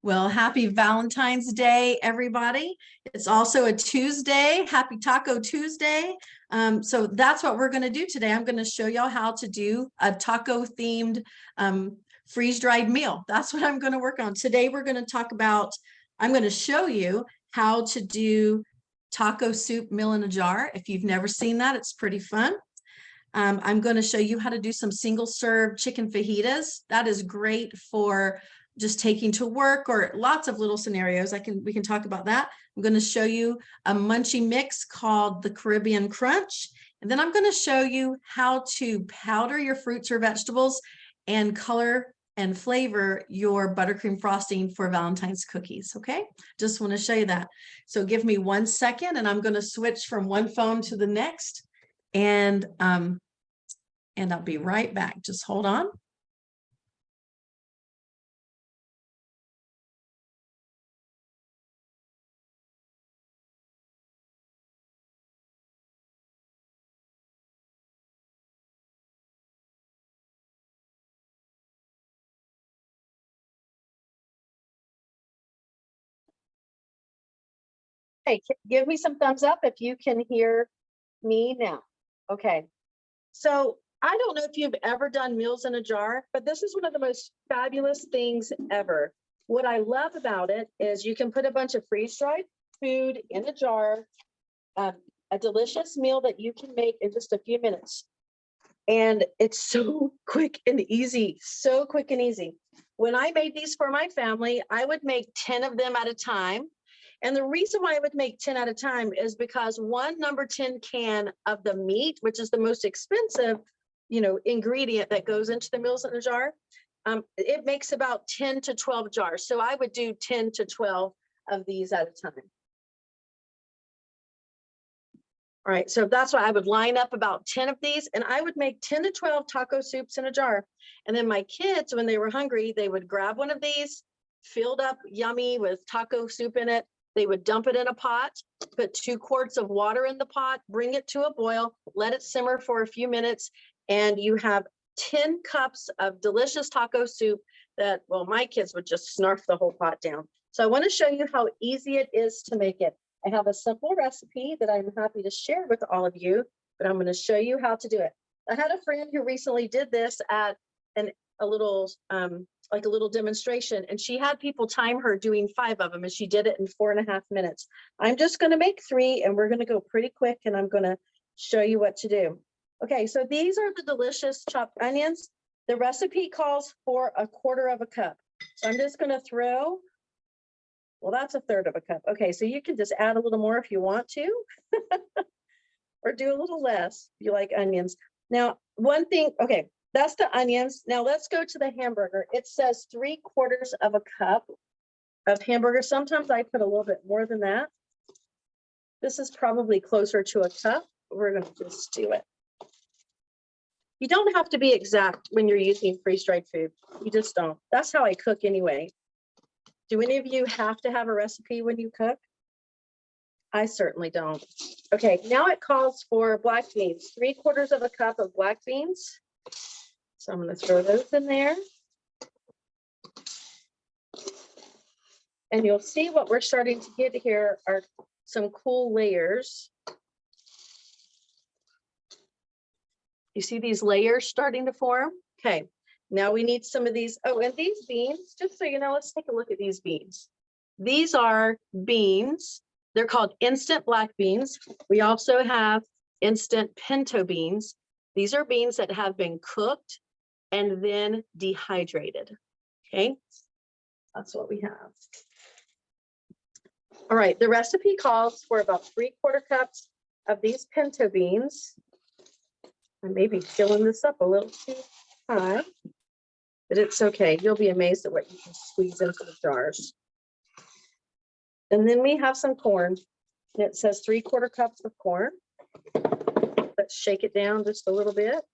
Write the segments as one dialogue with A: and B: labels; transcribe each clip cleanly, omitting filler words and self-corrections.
A: Well, happy Valentine's Day, everybody. It's also a Tuesday. Happy Taco Tuesday. So that's what we're going to do today. I'm going to show y'all how to do a taco themed freeze-dried meal. That's what I'm going to work on. Today, we're going to talk about, I'm going to show you how to do taco soup meal in a jar. If you've never seen that, it's pretty fun. I'm going to show you how to do some single serve chicken fajitas. That is great for just taking to work or lots of little scenarios. We can talk about that. I'm going to show you a munchy mix called the Caribbean Crunch. And then I'm going to show you how to powder your fruits or vegetables and color and flavor your buttercream frosting for Valentine's cookies. Okay, just want to show you that. So give me 1 second and I'm going to switch from one phone to the next. And I'll be right back. Just hold on. Hey, give me some thumbs up if you can hear me now. Okay. So I don't know if you've ever done meals in a jar, but this is one of the most fabulous things ever. What I love about it is you can put a bunch of freeze-dried food in a jar, a delicious meal that you can make in just a few minutes. And it's so quick and easy, so quick and easy. When I made these for my family, I would make 10 of them at a time. And the reason why I would make 10 at a time is because one number 10 can of the meat, which is the most expensive, ingredient that goes into the meals in a jar, it makes about 10 to 12 jars. So I would do 10 to 12 of these at a time. All right, so that's why I would line up about 10 of these and I would make 10 to 12 taco soups in a jar. And then my kids, when they were hungry, they would grab one of these, filled up yummy with taco soup in it. They would dump it in a pot, put 2 quarts of water in the pot, bring it to a boil, let it simmer for a few minutes, and you have 10 cups of delicious taco soup that, well, my kids would just snarf the whole pot down. So I want to show you how easy it is to make it. I have a simple recipe that I'm happy to share with all of you, but I'm going to show you how to do it. I had a friend who recently did this at a little demonstration, and she had people time her doing 5 of them, and she did it in 4.5 minutes. I'm just going to make 3, and we're going to go pretty quick, and I'm going to show you what to do. Okay, so these are the delicious chopped onions. The recipe calls for 1/4 cup. So I'm just going to throw, well, that's 1/3 cup. Okay, so you can just add a little more if you want to, or do a little less if you like onions. Now, one thing, okay, that's the onions. Now let's go to the hamburger. It says 3/4 cup of hamburger. Sometimes I put a little bit more than that. This is probably closer to 1 cup. We're going to just do it. You don't have to be exact when you're using freeze-dried food. You just don't. That's how I cook anyway. Do any of you have to have a recipe when you cook? I certainly don't. Okay, now it calls for black beans. 3/4 cup of black beans. So I'm going to throw those in there. And you'll see what we're starting to get here are some cool layers. You see these layers starting to form? Okay, now we need some of these. Oh, and these beans, just so you know, let's take a look at these beans. These are beans. They're called instant black beans. We also have instant pinto beans. These are beans that have been cooked and then dehydrated. Okay, that's what we have. All right, the recipe calls for about 3/4 cups of these pinto beans. I may be filling this up a little too high, but it's okay. You'll be amazed at what you can squeeze into the jars. And then we have some corn. It says 3/4 cups of corn. Let's shake it down just a little bit.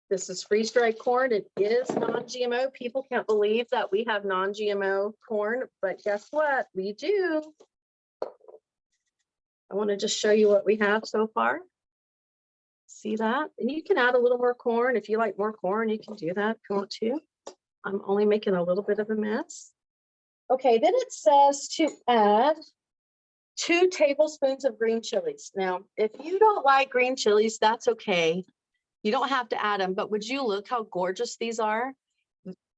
A: This is freeze-dried corn. It is non-GMO. People can't believe that we have non-GMO corn, but guess what? We do. I want to just show you what we have so far. See that? And you can add a little more corn. If you like more corn, you can do that if you want to. I'm only making a little bit of a mess. Okay, then it says to add 2 tablespoons of green chilies. Now, if you don't like green chilies, that's okay. You don't have to add them, but would you look how gorgeous these are?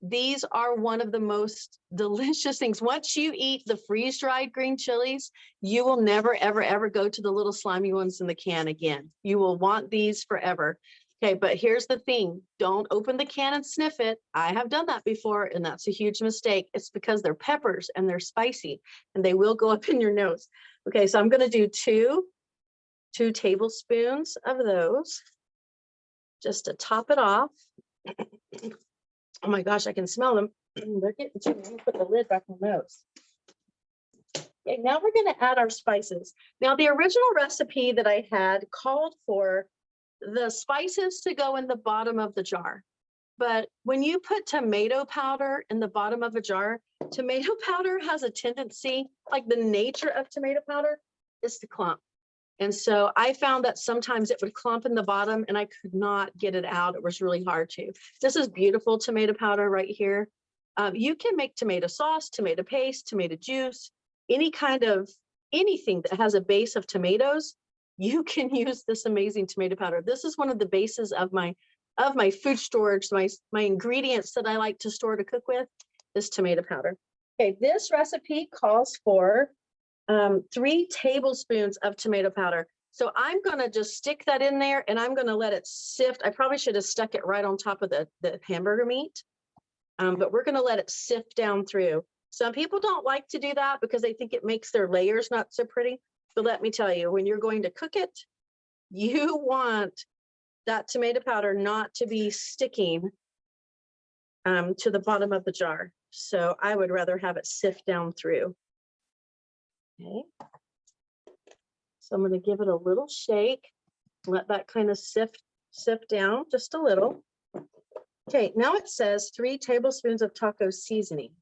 A: These are one of the most delicious things. Once you eat the freeze-dried green chilies, you will never, ever, ever go to the little slimy ones in the can again. You will want these forever. Okay, but here's the thing. Don't open the can and sniff it. I have done that before, and that's a huge mistake. It's because they're peppers and they're spicy, and they will go up in your nose. Okay, so I'm going to do two tablespoons of those just to top it off. Oh my gosh, I can smell them. They're getting too. I'm gonna put the lid back on those. Okay, now we're going to add our spices. Now, the original recipe that I had called for the spices to go in the bottom of the jar. But when you put tomato powder in the bottom of a jar, tomato powder has a tendency, like the nature of tomato powder is to clump. And so I found that sometimes it would clump in the bottom and I could not get it out. It was really hard to. This is beautiful tomato powder right here. You can make tomato sauce, tomato paste, tomato juice, any kind of anything that has a base of tomatoes. You can use this amazing tomato powder. This is one of the bases of my food storage. My ingredients that I like to store to cook with is tomato powder. Okay, this recipe calls for 3 tablespoons of tomato powder. So I'm going to just stick that in there and I'm going to let it sift. I probably should have stuck it right on top of the hamburger meat, but we're going to let it sift down through. Some people don't like to do that because they think it makes their layers not so pretty. But let me tell you, when you're going to cook it, you want that tomato powder not to be sticking to the bottom of the jar. So I would rather have it sift down through. Okay. So I'm going to give it a little shake, let that kind of sift down just a little. Okay, now it says 3 tablespoons of taco seasoning.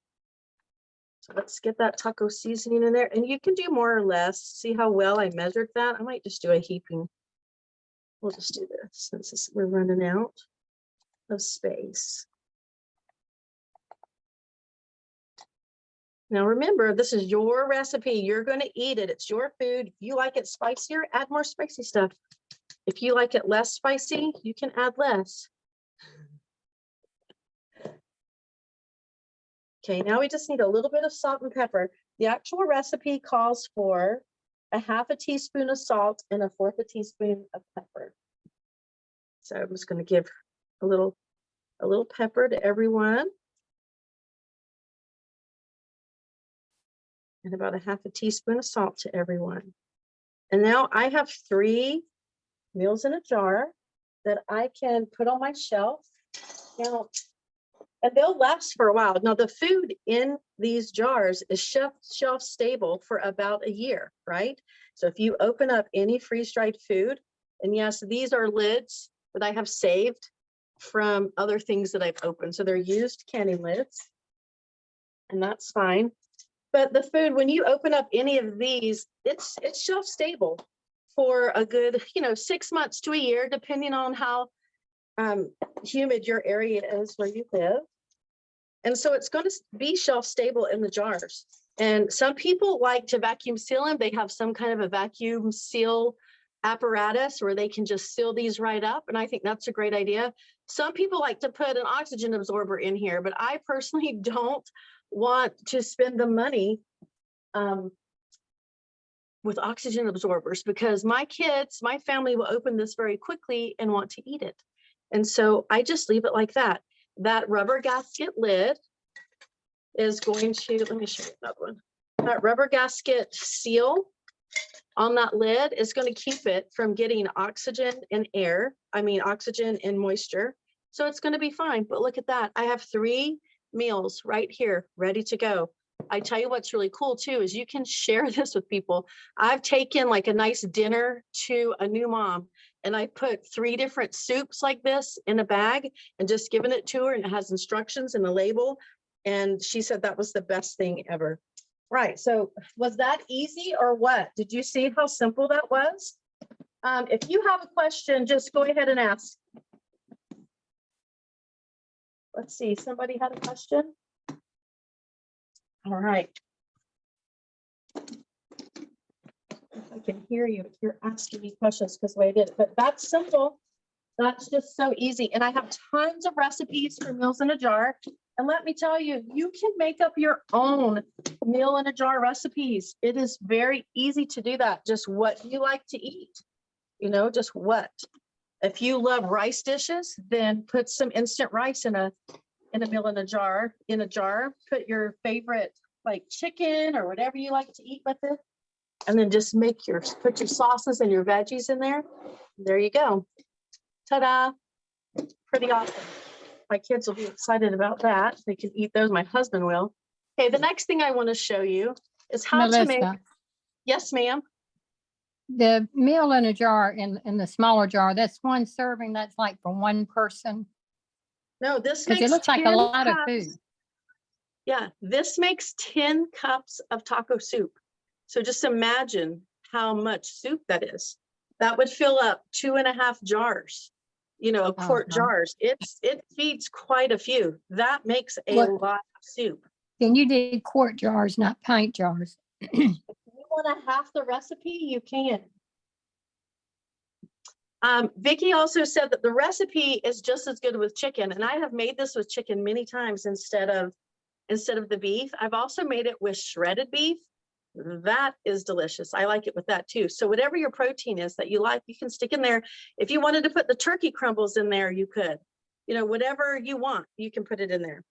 A: So let's get that taco seasoning in there, and you can do more or less. See how well I measured that? I might just do a heaping. We'll just do this since we're running out of space. Now remember, this is your recipe. You're going to eat it. It's your food. If you like it spicier, add more spicy stuff. If you like it less spicy, you can add less. Okay, now we just need a little bit of salt and pepper. The actual recipe calls for a 1/2 teaspoon of salt and 1/4 teaspoon of pepper. So I'm just going to give a little pepper to everyone. And about a 1/2 teaspoon of salt to everyone. And now I have 3 meals in a jar that I can put on my shelf. Now, and they'll last for a while. Now, the food in these jars is shelf stable for about a year, right? So if you open up any freeze-dried food, and yes, these are lids that I have saved from other things that I've opened. So they're used canning lids, and that's fine. But the food, when you open up any of these, it's shelf stable for a good, 6 months to a year, depending on how humid your area is where you live. And so it's going to be shelf stable in the jars. And some people like to vacuum seal them. They have some kind of a vacuum seal apparatus where they can just seal these right up. And I think that's a great idea. Some people like to put an oxygen absorber in here, but I personally don't want to spend the money with oxygen absorbers because my family will open this very quickly and want to eat it. And so I just leave it like that. That rubber gasket lid is going to, let me show you another one. That rubber gasket seal on that lid is going to keep it from getting oxygen and oxygen and moisture. So it's going to be fine. But look at that. I have 3 meals right here ready to go. I tell you what's really cool too is you can share this with people. I've taken like a nice dinner to a new mom and I put 3 different soups like this in a bag and just given it to her, and it has instructions and a label, and she said that was the best thing ever. Right, so was that easy or what? Did you see how simple that was? If you have a question, just go ahead and ask. Let's see, somebody had a question? All right. If I can hear you, if you're asking me questions because the way I did it, but that's simple. That's just so easy. And I have tons of recipes for meals in a jar. And let me tell you, you can make up your own meal in a jar recipes. It is very easy to do that. Just what you like to eat, just what. If you love rice dishes, then put some instant rice in a meal in a jar. Put your favorite like chicken or whatever you like to eat with it. And then just put your sauces and your veggies in there. There you go. Ta-da. Pretty awesome. My kids will be excited about that. They can eat those. My husband will. Okay, the next thing I want to show you is how to make. Yes, ma'am.
B: The meal in a jar, in the smaller jar, that's one serving. That's like for one person.
A: No, this
B: because
A: makes
B: it looks like a lot
A: cups.
B: of food.
A: Yeah, this makes 10 cups of taco soup. So just imagine how much soup that is. That would fill up 2.5 jars, quart jars. It feeds quite a few. That makes a lot of soup.
B: And you did quart jars, not pint jars.
A: If you want to half the recipe, you can. Vicki also said that the recipe is just as good with chicken, and I have made this with chicken many times instead of the beef. I've also made it with shredded beef. That is delicious. I like it with that too. So whatever your protein is that you like, you can stick in there. If you wanted to put the turkey crumbles in there, you could. Whatever you want, you can put it in there.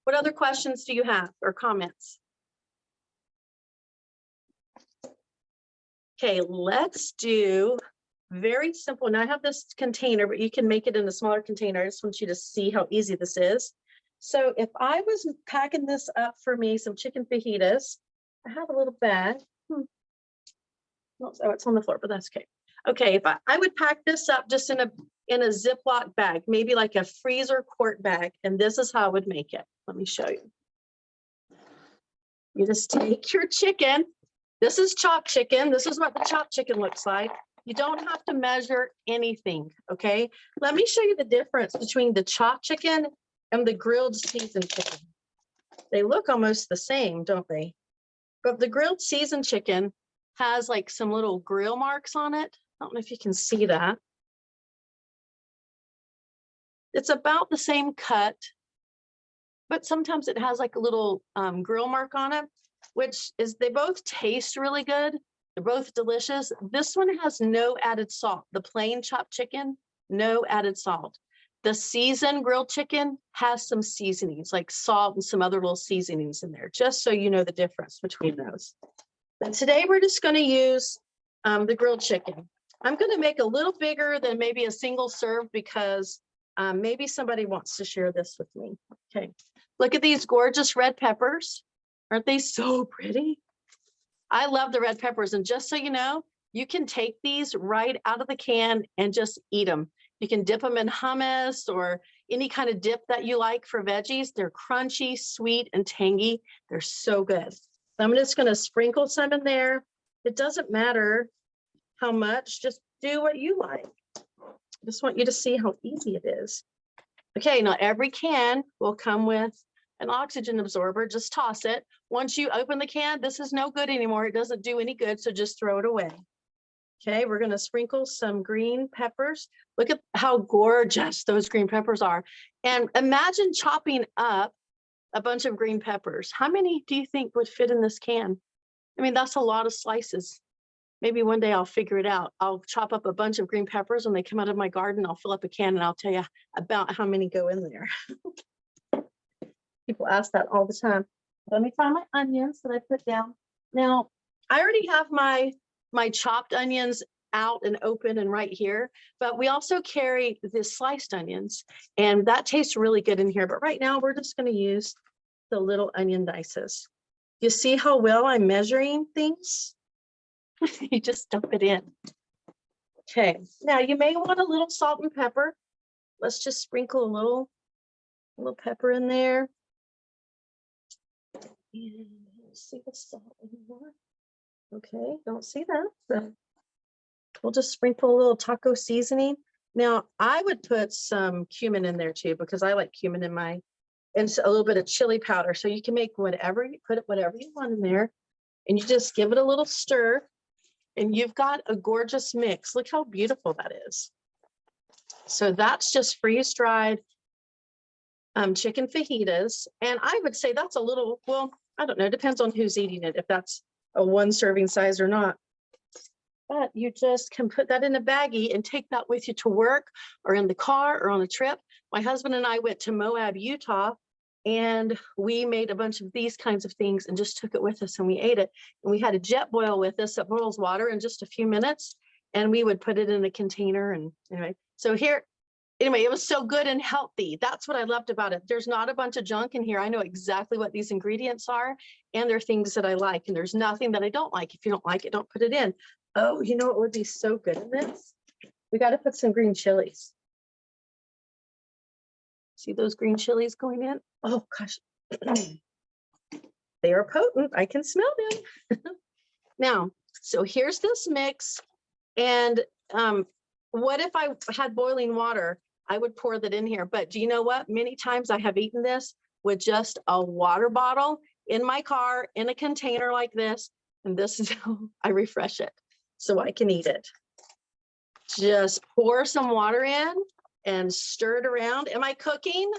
A: What other questions do you have or comments? Okay, let's do very simple. Now I have this container, but you can make it in a smaller container. I just want you to see how easy this is. So if I was packing this up for me, some chicken fajitas, I have a little bag. Oh, it's on the floor, but that's okay. Okay, if I would pack this up just in a Ziploc bag, maybe like a freezer quart bag, and this is how I would make it. Let me show you. You just take your chicken. This is chopped chicken. This is what the chopped chicken looks like. You don't have to measure anything, okay? Let me show you the difference between the chopped chicken and the grilled seasoned chicken. They look almost the same, don't they? But the grilled seasoned chicken has like some little grill marks on it. I don't know if you can see that. It's about the same cut, but sometimes it has like a little grill mark on it, which is, they both taste really good. They're both delicious. This one has no added salt. The plain chopped chicken, no added salt. The seasoned grilled chicken has some seasonings like salt and some other little seasonings in there, just so you know the difference between those. But today we're just going to use the grilled chicken. I'm going to make a little bigger than maybe a single serve because maybe somebody wants to share this with me. Okay, look at these gorgeous red peppers. Aren't they so pretty? I love the red peppers. And just so you know, you can take these right out of the can and just eat them. You can dip them in hummus or any kind of dip that you like for veggies. They're crunchy, sweet, and tangy. They're so good. So I'm just going to sprinkle some in there. It doesn't matter how much, just do what you like. I just want you to see how easy it is. Okay, now every can will come with an oxygen absorber. Just toss it. Once you open the can, this is no good anymore. It doesn't do any good, so just throw it away. Okay, we're going to sprinkle some green peppers. Look at how gorgeous those green peppers are. And imagine chopping up a bunch of green peppers. How many do you think would fit in this can? I mean, that's a lot of slices. Maybe one day I'll figure it out. I'll chop up a bunch of green peppers when they come out of my garden. I'll fill up a can and I'll tell you about how many go in there. People ask that all the time. Let me find my onions that I put down. Now, I already have my chopped onions out and open and right here, but we also carry the sliced onions, and that tastes really good in here. But right now, we're just going to use the little onion dices. You see how well I'm measuring things? You just dump it in. Okay, now you may want a little salt and pepper. Let's just sprinkle a little pepper in there. And see the salt anymore. Okay, don't see that, but we'll just sprinkle a little taco seasoning. Now, I would put some cumin in there too, because I like cumin in my, and a little bit of chili powder. So you can make whatever, you put it whatever you want in there, and you just give it a little stir, and you've got a gorgeous mix. Look how beautiful that is. So that's just freeze-dried chicken fajitas. And I would say that's a little, well, I don't know, depends on who's eating it, if that's a 1 serving size or not. But you just can put that in a baggie and take that with you to work or in the car or on a trip. My husband and I went to Moab, Utah, and we made a bunch of these kinds of things and just took it with us and we ate it. And we had a jet boil with us that boils water in just a few minutes. And we would put it in a container. And anyway, so here, anyway, it was so good and healthy. That's what I loved about it. There's not a bunch of junk in here. I know exactly what these ingredients are, and they're things that I like. And there's nothing that I don't like. If you don't like it, don't put it in. Oh, you know what would be so good in this? We got to put some green chilies. See those green chilies going in? Oh, gosh. They are potent. I can smell them. Now, so here's this mix. And what if I had boiling water? I would pour that in here. But do you know what? Many times I have eaten this with just a water bottle in my car in a container like this. And this is how I refresh it so I can eat it. Just pour some water in and stir it around. Am I cooking?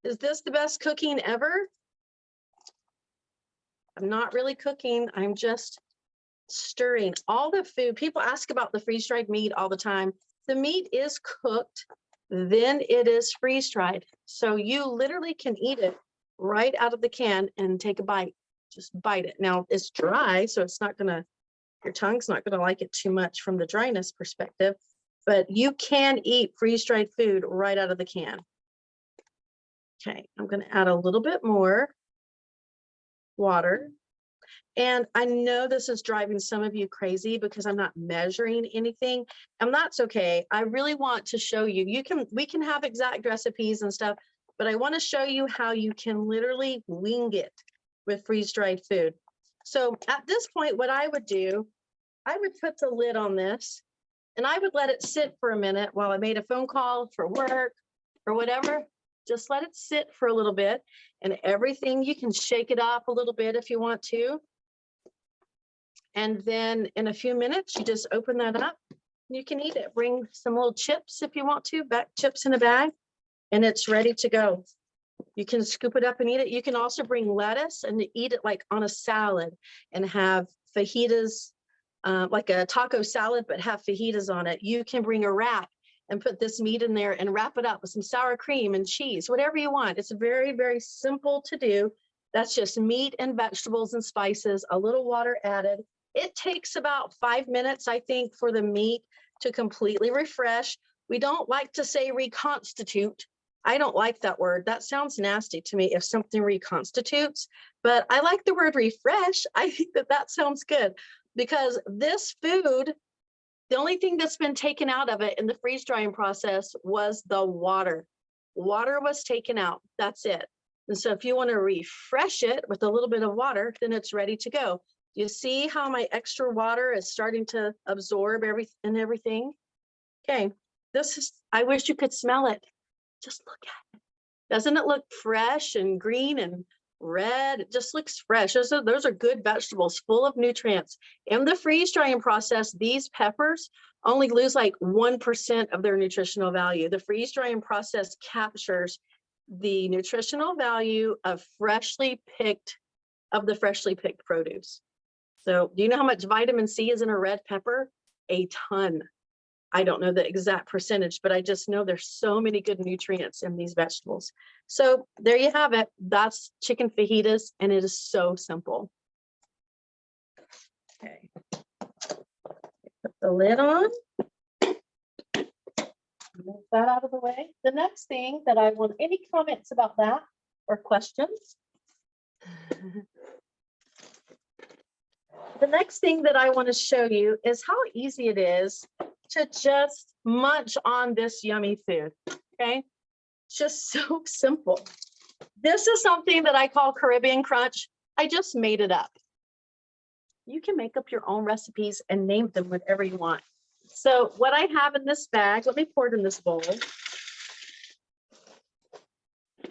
A: Is this the best cooking ever? I'm not really cooking. I'm just stirring all the food. People ask about the freeze-dried meat all the time. The meat is cooked, then it is freeze-dried. So you literally can eat it right out of the can and take a bite. Just bite it. Now it's dry, so it's not gonna, your tongue's not gonna like it too much from the dryness perspective, but you can eat freeze-dried food right out of the can. Okay, I'm gonna add a little bit more water. And I know this is driving some of you crazy because I'm not measuring anything, and that's okay. I really want to show you, we can have exact recipes and stuff, but I want to show you how you can literally wing it with freeze-dried food. So at this point, what I would do, I would put the lid on this and I would let it sit for a minute while I made a phone call for work or whatever. Just let it sit for a little bit, and everything, you can shake it up a little bit if you want to. And then in a few minutes, you just open that up. You can eat it. Bring some little chips if you want to, chips in a bag, and it's ready to go. You can scoop it up and eat it. You can also bring lettuce and eat it like on a salad and have fajitas, like a taco salad, but have fajitas on it. You can bring a wrap and put this meat in there and wrap it up with some sour cream and cheese, whatever you want. It's very, very simple to do. That's just meat and vegetables and spices, a little water added. It takes about 5 minutes, I think, for the meat to completely refresh. We don't like to say reconstitute. I don't like that word. That sounds nasty to me if something reconstitutes, but I like the word refresh. I think that sounds good because this food, the only thing that's been taken out of it in the freeze drying process was the water. Water was taken out. That's it. And so if you want to refresh it with a little bit of water, then it's ready to go. You see how my extra water is starting to absorb everything? Okay, this is, I wish you could smell it. Just look at it. Doesn't it look fresh and green and red? It just looks fresh. Those are good vegetables full of nutrients. In the freeze drying process, these peppers only lose like 1% of their nutritional value. The freeze drying process captures the nutritional value of the freshly picked produce. So do you know how much vitamin C is in a red pepper? A ton. I don't know the exact percentage, but I just know there's so many good nutrients in these vegetables. So there you have it. That's chicken fajitas, and it is so simple. Okay. Put the lid on. Move that out of the way. The next thing that I want, any comments about that or questions? The next thing that I want to show you is how easy it is to just munch on this yummy food, okay? Just so simple. This is something that I call Caribbean Crunch. I just made it up. You can make up your own recipes and name them whatever you want. So what I have in this bag, let me pour it in this bowl.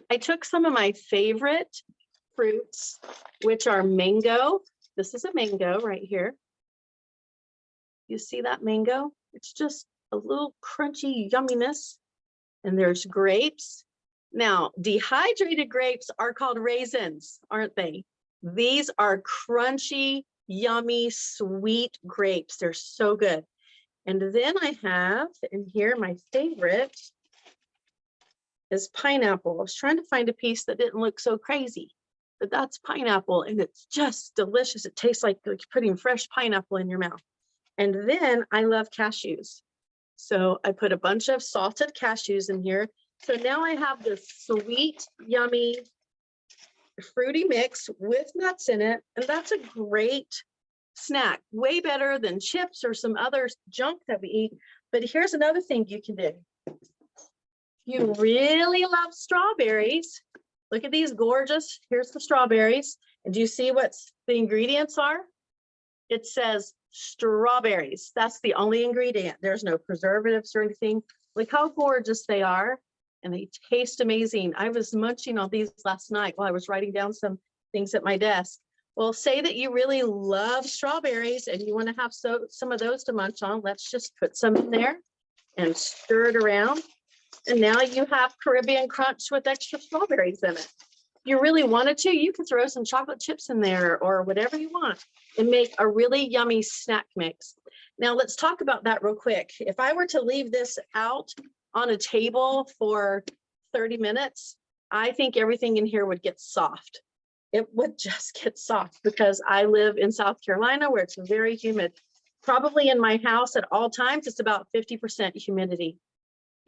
A: I took some of my favorite fruits, which are mango. This is a mango right here. You see that mango? It's just a little crunchy yumminess. And there's grapes. Now, dehydrated grapes are called raisins, aren't they? These are crunchy, yummy, sweet grapes. They're so good. And then I have in here, my favorite is pineapple. I was trying to find a piece that didn't look so crazy, but that's pineapple and it's just delicious. It tastes like putting fresh pineapple in your mouth. And then I love cashews. So I put a bunch of salted cashews in here. So now I have this sweet, yummy, fruity mix with nuts in it. And that's a great snack, way better than chips or some other junk that we eat. But here's another thing you can do. You really love strawberries. Look at these gorgeous, here's the strawberries. And do you see what the ingredients are? It says strawberries. That's the only ingredient. There's no preservatives or anything. Look how gorgeous they are. And they taste amazing. I was munching on these last night while I was writing down some things at my desk. Well, say that you really love strawberries and you want to have some of those to munch on. Let's just put some in there and stir it around. And now you have Caribbean Crunch with extra strawberries in it. If you really wanted to, you could throw some chocolate chips in there or whatever you want and make a really yummy snack mix. Now let's talk about that real quick. If I were to leave this out on a table for 30 minutes, I think everything in here would get soft. It would just get soft because I live in South Carolina where it's very humid. Probably in my house at all times, it's about 50% humidity.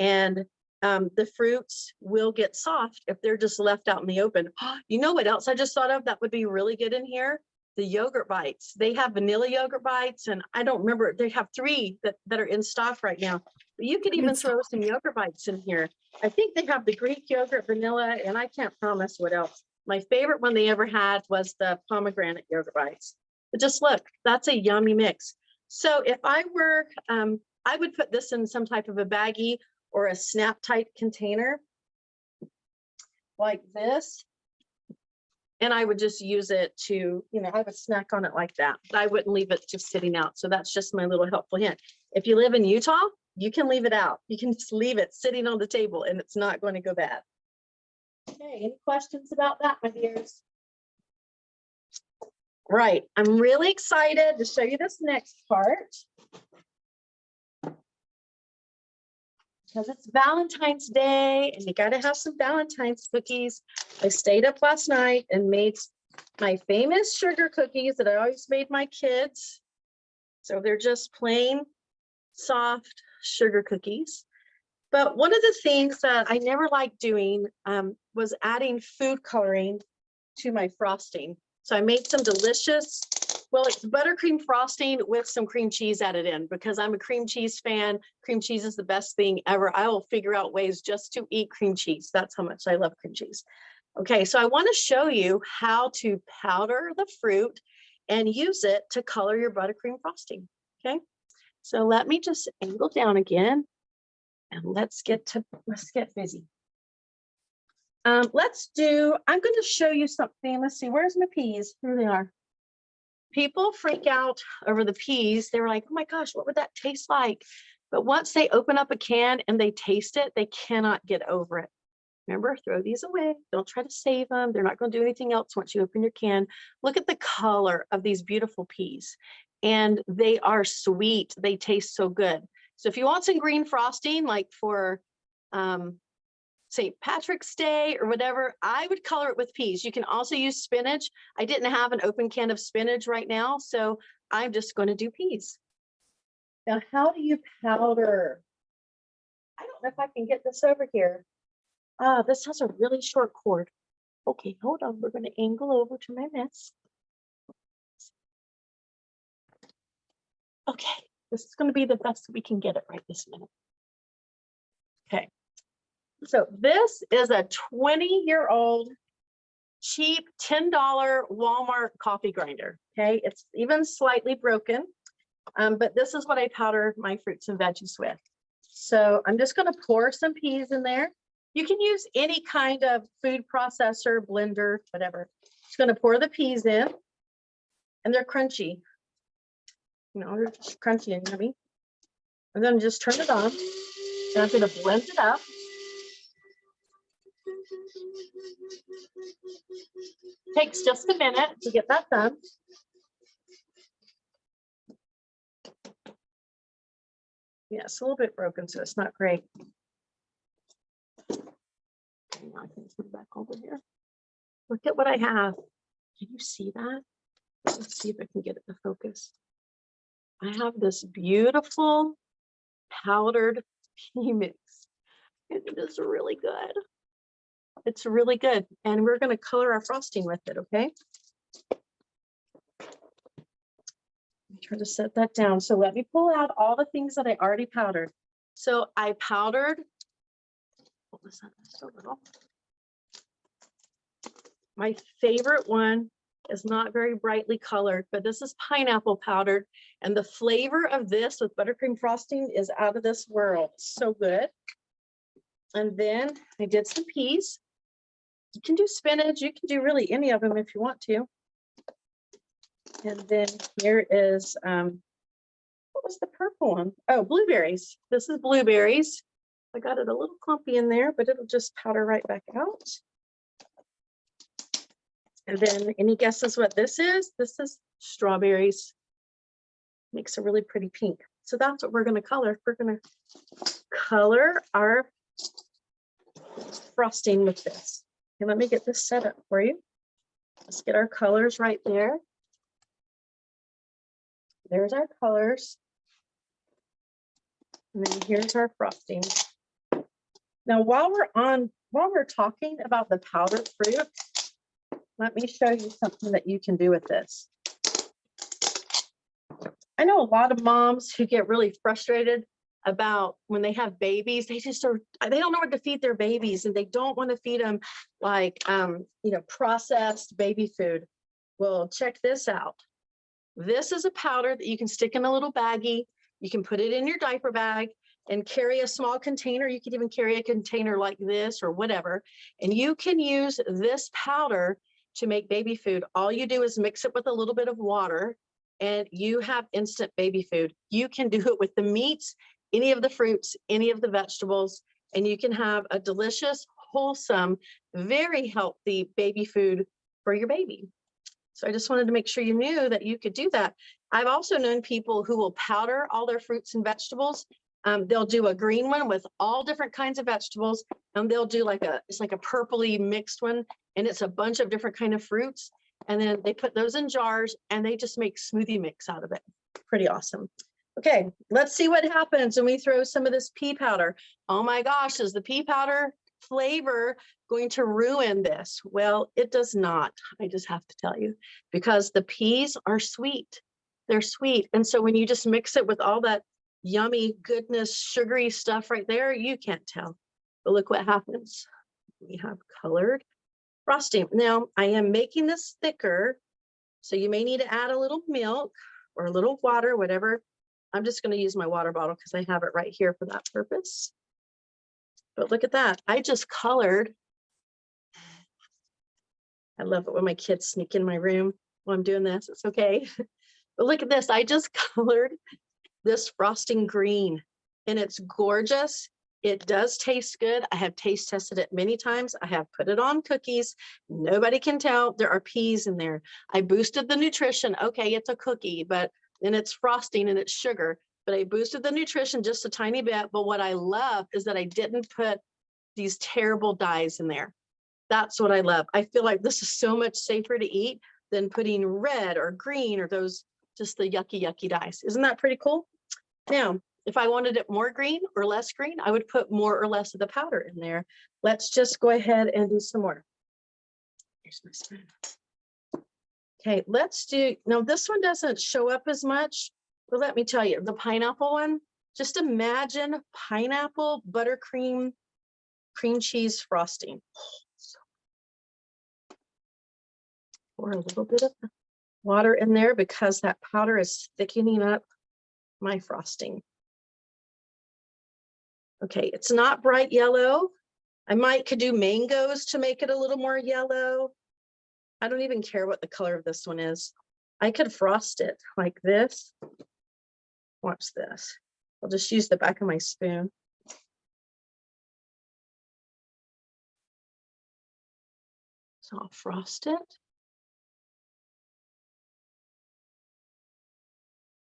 A: And the fruits will get soft if they're just left out in the open. You know what else I just thought of that would be really good in here? The yogurt bites. They have vanilla yogurt bites, and I don't remember, they have 3 that are in stock right now. But you could even throw some yogurt bites in here. I think they have the Greek yogurt, vanilla, and I can't promise what else. My favorite one they ever had was the pomegranate yogurt bites. But just look, that's a yummy mix. So if I were, I would put this in some type of a baggie or a snap tight container like this. And I would just use it to, I would snack on it like that. But I wouldn't leave it just sitting out. So that's just my little helpful hint. If you live in Utah, you can leave it out. You can just leave it sitting on the table and it's not going to go bad. Okay, any questions about that, my dears? Right, I'm really excited to show you this next part. Because it's Valentine's Day and you got to have some Valentine's cookies. I stayed up last night and made my famous sugar cookies that I always made my kids. So they're just plain soft sugar cookies. But one of the things that I never liked doing was adding food coloring to my frosting. So I made some delicious, well, it's buttercream frosting with some cream cheese added in because I'm a cream cheese fan. Cream cheese is the best thing ever. I will figure out ways just to eat cream cheese. That's how much I love cream cheese. Okay, so I want to show you how to powder the fruit and use it to color your buttercream frosting. Okay, so let me just angle down again and let's get busy. I'm going to show you something. Let's see, where's my peas? Here they are. People freak out over the peas. They were like, oh my gosh, what would that taste like? But once they open up a can and they taste it, they cannot get over it. Remember, throw these away. Don't try to save them. They're not going to do anything else once you open your can. Look at the color of these beautiful peas. And they are sweet. They taste so good. So if you want some green frosting, like for St. Patrick's Day or whatever, I would color it with peas. You can also use spinach. I didn't have an open can of spinach right now, so I'm just going to do peas. Now, how do you powder? I don't know if I can get this over here. This has a really short cord. Okay, hold on. We're going to angle over to my mess. Okay, this is going to be the best we can get it right this minute. Okay. So this is a 20-year-old cheap $10 Walmart coffee grinder. Okay, it's even slightly broken. But this is what I powder my fruits and veggies with. So I'm just going to pour some peas in there. You can use any kind of food processor, blender, whatever. Just going to pour the peas in, and they're crunchy. You know, they're just crunchy and yummy. And then just turn it on, and I'm going to blend it up. Takes just a minute to get that done. Yeah, it's a little bit broken, so it's not great. I can turn back over here. Look at what I have. Can you see that? Let's see if I can get it to focus. I have this beautiful powdered pea mix. It is really good. It's really good. And we're going to color our frosting with it, okay? Try to set that down. So let me pull out all the things that I already powdered. So I powdered, what was that? So little. My favorite one is not very brightly colored, but this is pineapple powdered. And the flavor of this with buttercream frosting is out of this world. So good. And then I did some peas. You can do spinach. You can do really any of them if you want to. And then here is, what was the purple one? Oh, blueberries. This is blueberries. I got it a little clumpy in there, but it'll just powder right back out. And then any guesses what this is? This is strawberries. Makes a really pretty pink. So that's what we're going to color. We're going to color our frosting with this. And let me get this set up for you. Let's get our colors right there. There's our colors. And then here's our frosting. Now, while we're talking about the powdered fruit, let me show you something that you can do with this. I know a lot of moms who get really frustrated about when they have babies. They don't know what to feed their babies, and they don't want to feed them like processed baby food. Well, check this out. This is a powder that you can stick in a little baggie. You can put it in your diaper bag and carry a small container. You could even carry a container like this or whatever. And you can use this powder to make baby food. All you do is mix it with a little bit of water, and you have instant baby food. You can do it with the meats, any of the fruits, any of the vegetables, and you can have a delicious, wholesome, very healthy baby food for your baby. So I just wanted to make sure you knew that you could do that. I've also known people who will powder all their fruits and vegetables. They'll do a green one with all different kinds of vegetables, and they'll do it's like a purpley mixed one, and it's a bunch of different kind of fruits. And then they put those in jars, and they just make smoothie mix out of it. Pretty awesome. Okay, let's see what happens when we throw some of this pea powder. Oh my gosh, is the pea powder flavor going to ruin this? Well, it does not. I just have to tell you, because the peas are sweet. They're sweet. And so when you just mix it with all that yummy goodness, sugary stuff right there, you can't tell. But look what happens. We have colored frosting. Now, I am making this thicker, so you may need to add a little milk or a little water, whatever. I'm just going to use my water bottle because I have it right here for that purpose. But look at that. I just colored. I love it when my kids sneak in my room while I'm doing this. It's okay. But look at this. I just colored this frosting green, and it's gorgeous. It does taste good. I have taste tested it many times. I have put it on cookies. Nobody can tell there are peas in there. I boosted the nutrition. Okay, it's a cookie, but then it's frosting and it's sugar. But I boosted the nutrition just a tiny bit. But what I love is that I didn't put these terrible dyes in there. That's what I love. I feel like this is so much safer to eat than putting red or green or those just the yucky dyes. Isn't that pretty cool? Now, if I wanted it more green or less green, I would put more or less of the powder in there. Let's just go ahead and do some more. Here's my spoon. Okay, let's do, now this one doesn't show up as much, but let me tell you, the pineapple one, just imagine pineapple buttercream cream cheese frosting. Pour a little bit of water in there because that powder is thickening up my frosting. Okay, it's not bright yellow. I could do mangoes to make it a little more yellow. I don't even care what the color of this one is. I could frost it like this. Watch this. I'll just use the back of my spoon. So I'll frost it.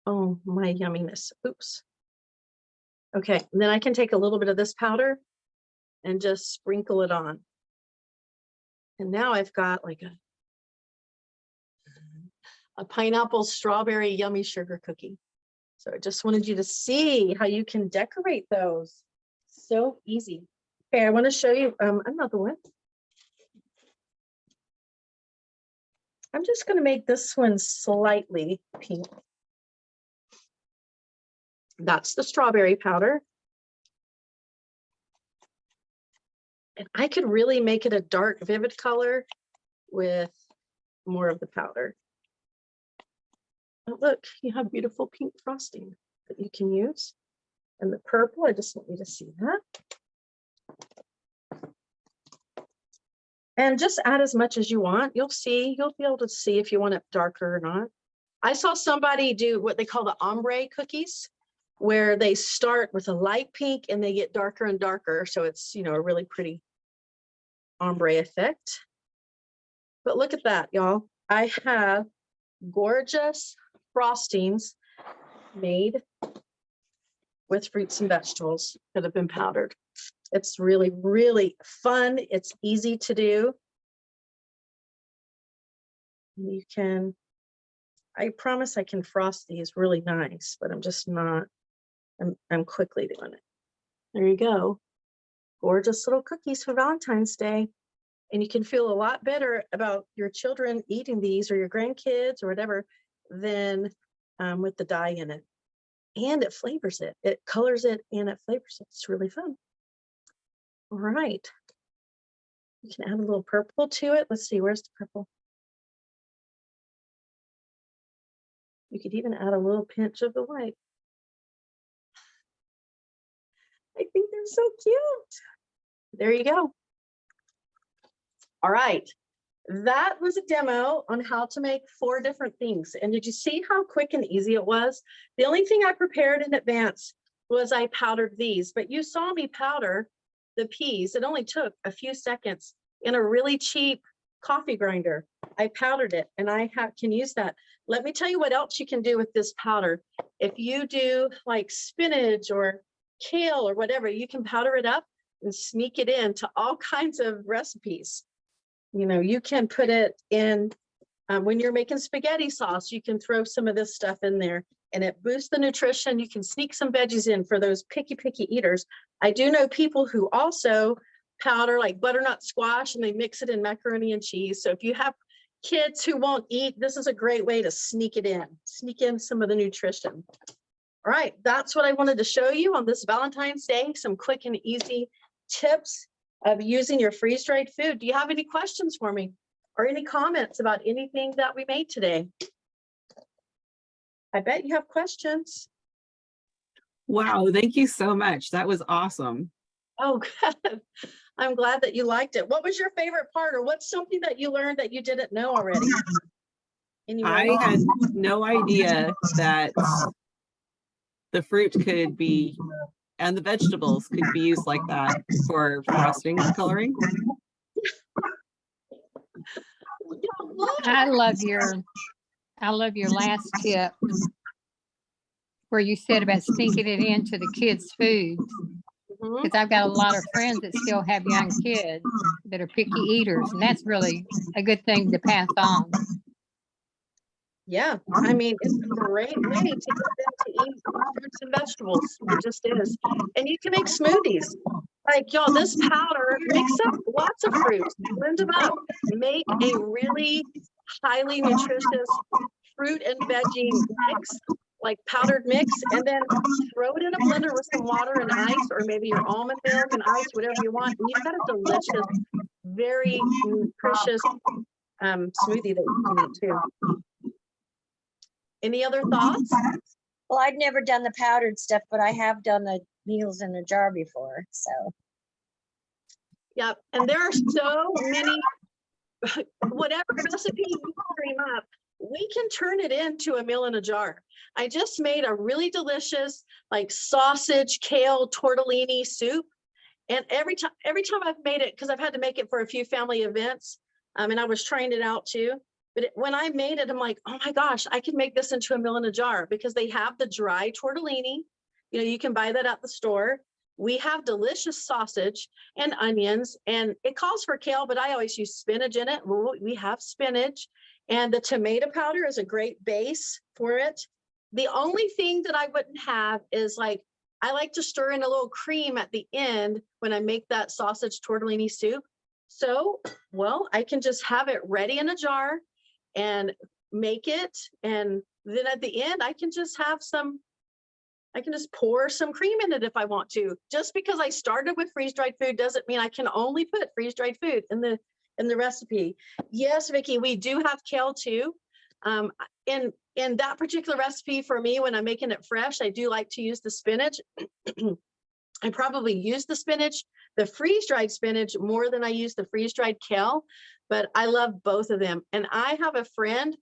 A: Oh, my yumminess. Oops. Okay, and then I can take a little bit of this powder and just sprinkle it on. And now I've got like a pineapple strawberry yummy sugar cookie. So I just wanted you to see how you can decorate those. So easy. Okay, I want to show you another one. I'm just going to make this one slightly pink. That's the strawberry powder. And I could really make it a dark, vivid color with more of the powder. Oh, look, you have beautiful pink frosting that you can use. And the purple, I just want you to see that. And just add as much as you want. You'll be able to see if you want it darker or not. I saw somebody do what they call the ombre cookies, where they start with a light pink and they get darker and darker. So it's, you know, a really pretty ombre effect. But look at that, y'all. I have gorgeous frostings made with fruits and vegetables that have been powdered. It's really, really fun. It's easy to do. You can, I promise I can frost these really nice, but I'm just not, I'm quickly doing it. There you go. Gorgeous little cookies for Valentine's Day. And you can feel a lot better about your children eating these or your grandkids or whatever than with the dye in it. And it flavors it. It colors it and it flavors it. It's really fun. All right. You can add a little purple to it. Let's see, where's the purple? You could even add a little pinch of the white. I think they're so cute. There you go. All right. That was a demo on how to make 4 different things. And did you see how quick and easy it was? The only thing I prepared in advance was I powdered these, but you saw me powder the peas. It only took a few seconds in a really cheap coffee grinder. I powdered it and I can use that. Let me tell you what else you can do with this powder. If you do like spinach or kale or whatever, you can powder it up and sneak it into all kinds of recipes. You know, you can put it in when you're making spaghetti sauce, you can throw some of this stuff in there and it boosts the nutrition. You can sneak some veggies in for those picky eaters. I do know people who also powder like butternut squash and they mix it in macaroni and cheese. So if you have kids who won't eat, this is a great way to sneak in some of the nutrition. All right, that's what I wanted to show you on this Valentine's Day, some quick and easy tips of using your freeze-dried food. Do you have any questions for me or any comments about anything that we made today? I bet you have questions.
C: Wow, thank you so much. That was awesome.
A: Oh, good. I'm glad that you liked it. What was your favorite part, or what's something that you learned that you didn't know already?
C: I had no idea that the fruit could be, and the vegetables could be used like that for frosting coloring.
B: I love your last tip where you said about sneaking it into the kids' food. Because I've got a lot of friends that still have young kids that are picky eaters, and that's really a good thing to pass on.
A: Yeah, I mean, it's a great way to get them to eat fruits and vegetables. It just is. And you can make smoothies. Like, y'all, this powder, mix up lots of fruits, blend them up, make a really highly nutritious fruit and veggie mix, like powdered mix, and then throw it in a blender with some water and ice, or maybe your almond milk and ice, whatever you want. And you've got a delicious, very nutritious smoothie that you can eat too. Any other thoughts?
D: Well, I've never done the powdered stuff, but I have done the meals in a jar before, so.
A: Yep. And there are so many, whatever recipe you dream up, we can turn it into a meal in a jar. I just made a really delicious like sausage, kale, tortellini soup. And every time I've made it, because I've had to make it for a few family events, and I was trying it out too. But when I made it, I'm like, oh my gosh, I can make this into a meal in a jar, because they have the dry tortellini. You know, you can buy that at the store. We have delicious sausage and onions, and it calls for kale, but I always use spinach in it. We have spinach, and the tomato powder is a great base for it. The only thing that I wouldn't have is like, I like to stir in a little cream at the end when I make that sausage tortellini soup. So, well, I can just have it ready in a jar and make it. And then at the end, I can just pour some cream in it if I want to. Just because I started with freeze-dried food doesn't mean I can only put freeze-dried food in the recipe. Yes, Vicki, we do have kale too. In that particular recipe for me, when I'm making it fresh, I do like to use the spinach. I probably use the freeze-dried spinach more than I use the freeze-dried kale, but I love both of them. And I have a friend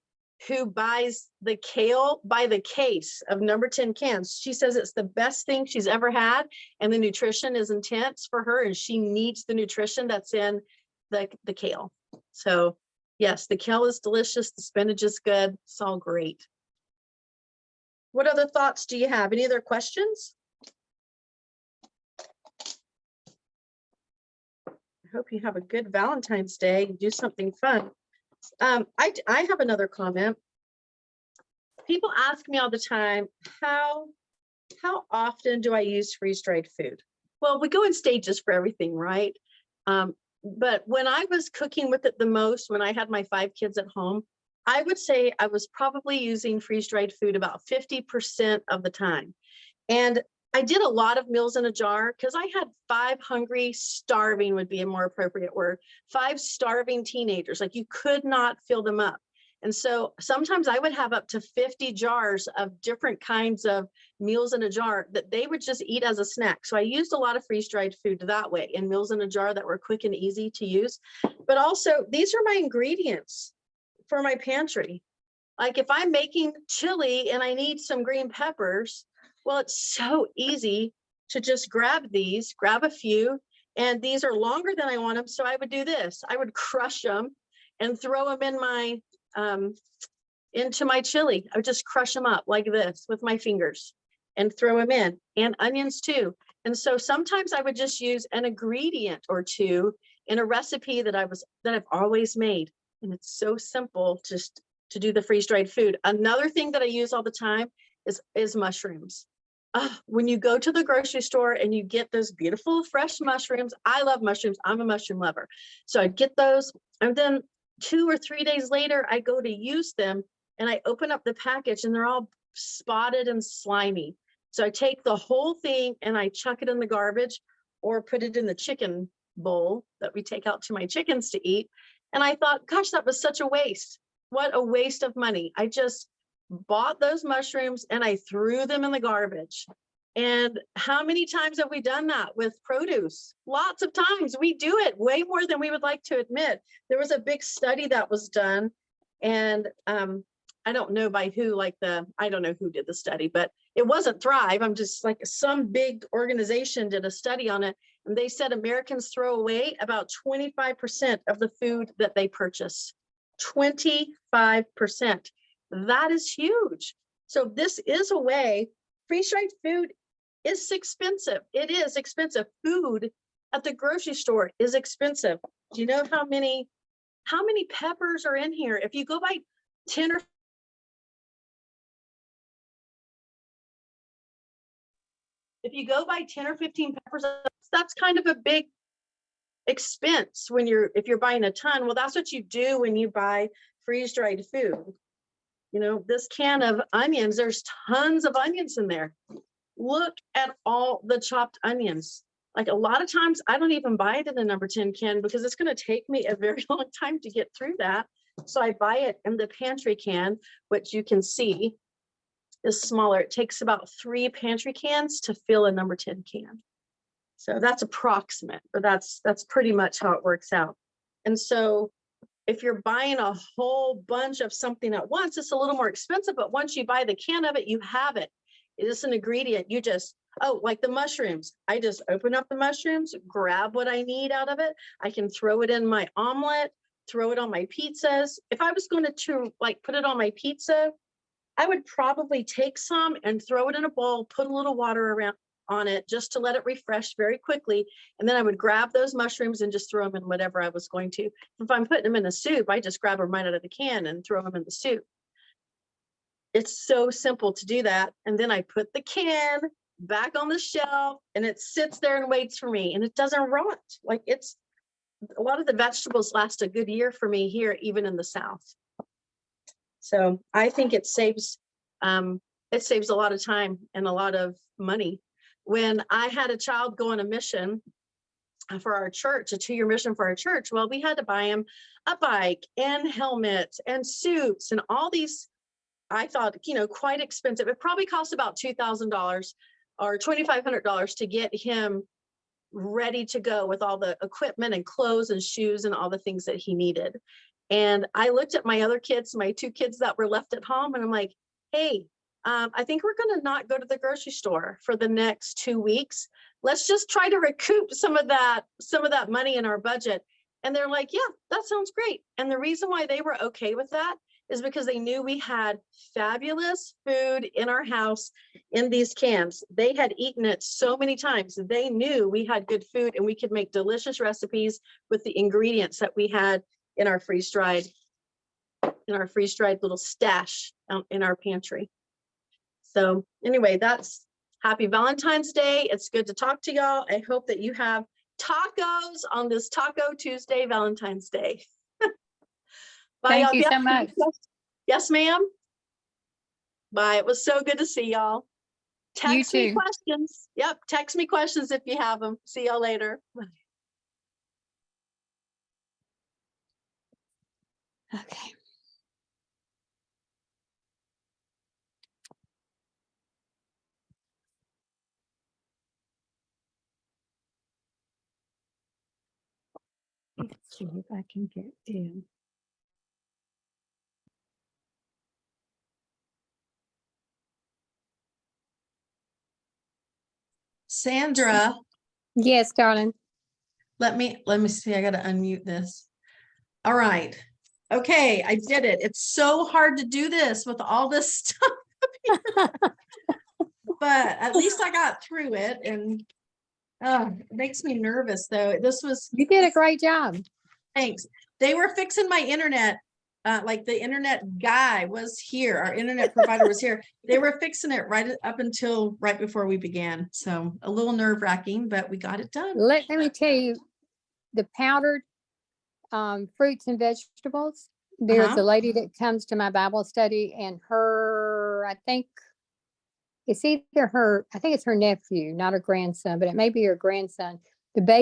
A: who buys the kale by the case of number 10 cans. She says it's the best thing she's ever had, and the nutrition is intense for her, and she needs the nutrition that's in the kale. So yes, the kale is delicious. The spinach is good. It's all great. What other thoughts do you have? Any other questions? I hope you have a good Valentine's Day and do something fun. I have another comment. People ask me all the time, how often do I use freeze-dried food? Well, we go in stages for everything, right? But when I was cooking with it the most, when I had my 5 kids at home, I would say I was probably using freeze-dried food about 50% of the time. And I did a lot of meals in a jar because I had 5 hungry, starving would be a more appropriate word, 5 starving teenagers. Like, you could not fill them up. And so sometimes I would have up to 50 jars of different kinds of meals in a jar that they would just eat as a snack. So I used a lot of freeze-dried food that way, in meals in a jar that were quick and easy to use. But also, these are my ingredients for my pantry. Like, if I'm making chili and I need some green peppers, well, it's so easy to just grab a few, and these are longer than I want them. So I would do this. I would crush them and throw them in my into my chili. I would just crush them up like this with my fingers and throw them in, and onions too. And so sometimes I would just use an ingredient or two in a recipe that I've always made. And it's so simple just to do the freeze-dried food. Another thing that I use all the time is mushrooms. When you go to the grocery store and you get those beautiful fresh mushrooms, I love mushrooms. I'm a mushroom lover. So I'd get those, and then 2 or 3 days later, I go to use them and I open up the package and they're all spotted and slimy. So I take the whole thing and I chuck it in the garbage or put it in the chicken bowl that we take out to my chickens to eat. And I thought, gosh, that was such a waste. What a waste of money. I just bought those mushrooms and I threw them in the garbage. And how many times have we done that with produce? Lots of times. We do it way more than we would like to admit. There was a big study that was done, and I don't know by who, I don't know who did the study, but it wasn't Thrive. I'm just like, some big organization did a study on it, and they said Americans throw away about 25% of the food that they purchase. 25%. That is huge. So this is a way. Freeze-dried food is expensive. It is expensive. Food at the grocery store is expensive. Do you know how many peppers are in here? If you go buy 10 or if you go buy 10 or 15 peppers, that's kind of a big expense if you're buying a ton. Well, that's what you do when you buy freeze-dried food. You know, this can of onions, there's tons of onions in there. Look at all the chopped onions. Like, a lot of times I don't even buy it in the number 10 can because it's going to take me a very long time to get through that. So I buy it in the pantry can, which you can see. is smaller. It takes about 3 pantry cans to fill a number 10 can. So that's approximate, but that's pretty much how it works out. And so if you're buying a whole bunch of something at once, it's a little more expensive, but once you buy the can of it, you have it. It is an ingredient. You just, oh, like the mushrooms. I just open up the mushrooms, grab what I need out of it. I can throw it in my omelet, throw it on my pizzas. If I was going to like put it on my pizza, I would probably take some and throw it in a bowl, put a little water around on it just to let it refresh very quickly. And then I would grab those mushrooms and just throw them in whatever I was going to. If I'm putting them in a soup, I just grab them right out of the can and throw them in the soup. It's so simple to do that. And then I put the can back on the shelf and it sits there and waits for me and it doesn't rot. Like it's, a lot of the vegetables last a good year for me here, even in the South. So I think it saves a lot of time and a lot of money. When I had a child go on a mission for our church, a 2-year mission for our church, well, we had to buy him a bike and helmets and suits and all these, I thought, quite expensive. It probably cost about $2,000 or $2,500 to get him ready to go with all the equipment and clothes and shoes and all the things that he needed. And I looked at my other kids, my 2 kids that were left at home, and I'm like, hey, I think we're going to not go to the grocery store for the next 2 weeks. Let's just try to recoup some of that money in our budget. And they're like, yeah, that sounds great. And the reason why they were okay with that is because they knew we had fabulous food in our house in these cans. They had eaten it so many times. They knew we had good food and we could make delicious recipes with the ingredients that we had in our freeze-dried little stash in our pantry. So anyway, that's happy Valentine's Day. It's good to talk to y'all. I hope that you have tacos on this Taco Tuesday, Valentine's Day. Bye,
B: Thank
A: y'all.
B: you so much.
A: Yes, ma'am. Bye. It was so good to see y'all. Text me
B: too.
A: questions. Yep. Text me questions if you have them. See y'all later.
B: Okay. Let's see if I can get in.
A: Sandra,
B: Yes, darling.
A: let me see. I got to unmute this. All right. Okay, I did it. It's so hard to do this with all this stuff. But at least I got through it, and it makes me nervous though.
B: You did a great job.
A: Thanks. They were fixing my internet. Like the internet guy was here. Our internet provider was here. They were fixing it right up until right before we began. So a little nerve-wracking, but we got it done.
B: Let me tell you, the powdered fruits and vegetables. There's a lady that comes to my Bible study, and I think it's her nephew, not her grandson, but it may be her grandson. The baby